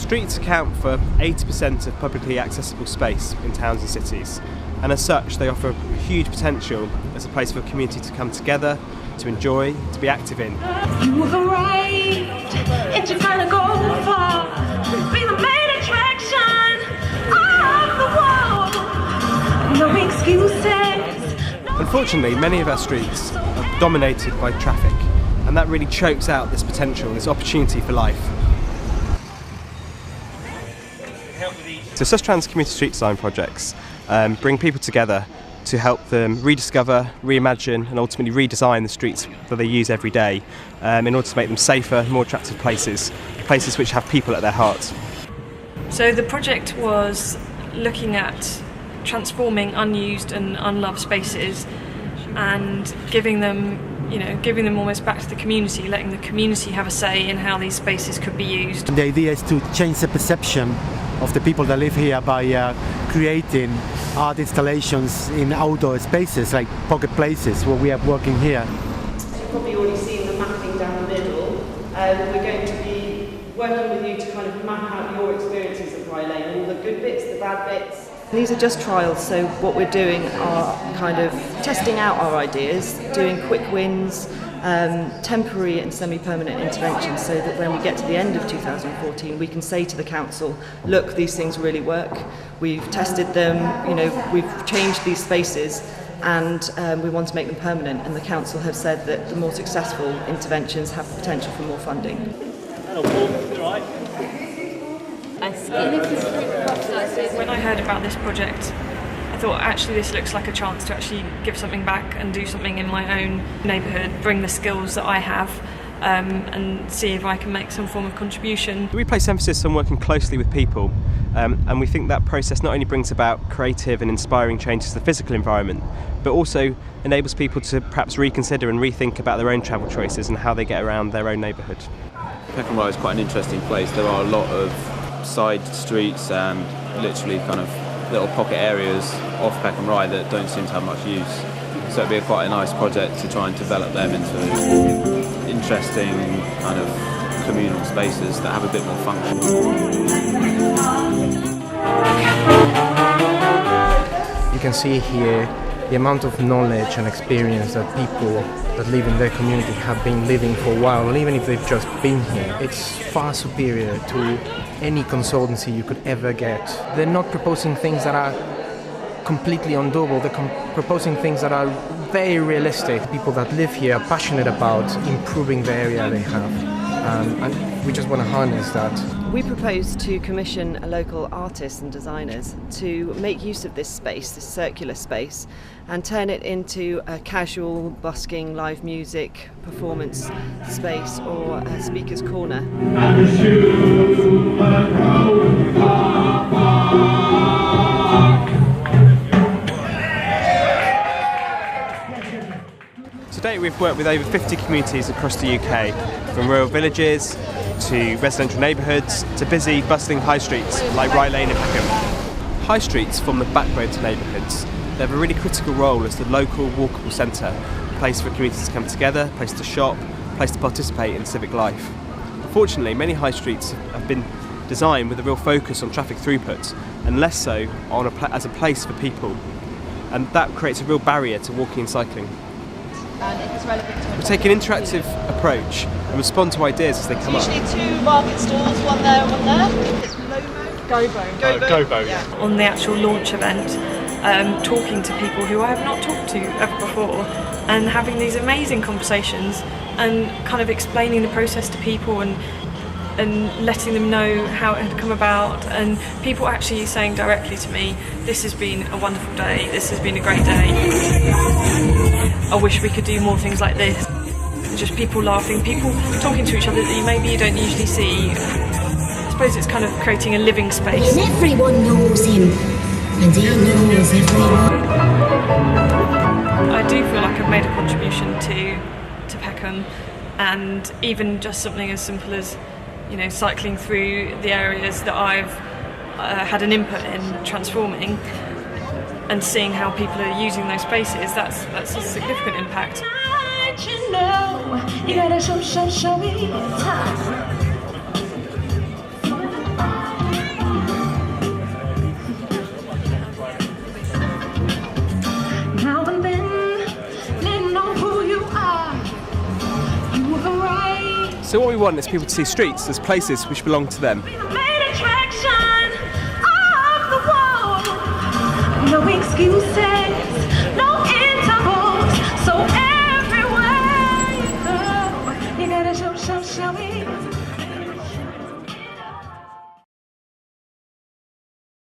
Streets account for 80% of publicly accessible space in towns and cities, and as such they offer huge potential as a place for a community to come together, to enjoy, to be active in. You have arrived and you're gonna go far, be the main attraction of the world, no excuses. Unfortunately, many of our streets are dominated by traffic, and that really chokes out this potential, this opportunity for life. So Sustrans community street design projects bring people together to help them rediscover, reimagine and ultimately redesign the streets that they use every day in order to make them safer, more attractive places which have people at their heart. So the project was looking at transforming unused and unloved spaces and giving them almost back to the community, letting the community have a say in how these spaces could be used. The idea is to change the perception of the people that live here by creating art installations in outdoor spaces like pocket places where we are working here. You've probably already seen the mapping down the middle. We're going to be working with you to kind of map out your experiences of Rye Lane, all the good bits, the bad bits. These are just trials, so what we're doing are kind of testing out our ideas, doing quick wins, temporary and semi-permanent interventions, so that when we get to the end of 2014 we can say to the council, look, these things really work, we've tested them, we've changed these spaces and we want to make them permanent, and the council have said that the more successful interventions have the potential for more funding. Hello Paul, you alright? When I heard about this project, I thought actually this looks like a chance to actually give something back and do something in my own neighbourhood, bring the skills that I have and see if I can make some form of contribution. We place emphasis on working closely with people and we think that process not only brings about creative and inspiring changes to the physical environment, but also enables people to perhaps reconsider and rethink about their own travel choices and how they get around their own neighbourhood. Peckham is quite an interesting place. There are a lot of side streets and literally kind of little pocket areas off Peckham Rye that don't seem to have much use. So it'd be quite a nice project to try and develop them into interesting kind of communal spaces that have a bit more function. You can see here the amount of knowledge and experience that people that live in their community have been living for a while, and even if they've just been here, it's far superior to any consultancy you could ever get. They're not proposing things that are completely undoable, they're proposing things that are very realistic. People that live here are passionate about improving the area they have. And we just want to harness that. We propose to commission a local artists and designers to make use of this space, this circular space, and turn it into a casual, busking, live music, performance space or a speaker's corner. To date we've worked with over 50 communities across the UK, from rural villages to residential neighbourhoods to busy, bustling high streets like Rye Lane and Peckham. High streets form the backbone to neighbourhoods. They have a really critical role as the local walkable centre, a place for communities to come together, a place to shop, a place to participate in civic life. Unfortunately, many high streets have been designed with a real focus on traffic throughput and less so on as a place for people, and that creates a real barrier to walking and cycling. We take an interactive approach and respond to ideas as they come up. Usually two market stalls, one there and one there. It's Gobo, yeah. On the actual launch event, talking to people who I have not talked to ever before and having these amazing conversations and kind of explaining the process to people and letting them know how it had come about, and people actually saying directly to me, this has been a wonderful day, this has been a great day, I wish we could do more things like this. Just people laughing, people talking to each other that maybe you don't usually see. I suppose it's kind of creating a living space. And everyone knows him, and he knows everyone. I do feel like I've made a contribution to Peckham, and even just something as simple as cycling through the areas that I've had an input in transforming and seeing how people are using those spaces, that's a significant impact. You gotta show me time. want is people to see streets as places which belong to them. Be the main attraction of the world. No excuses.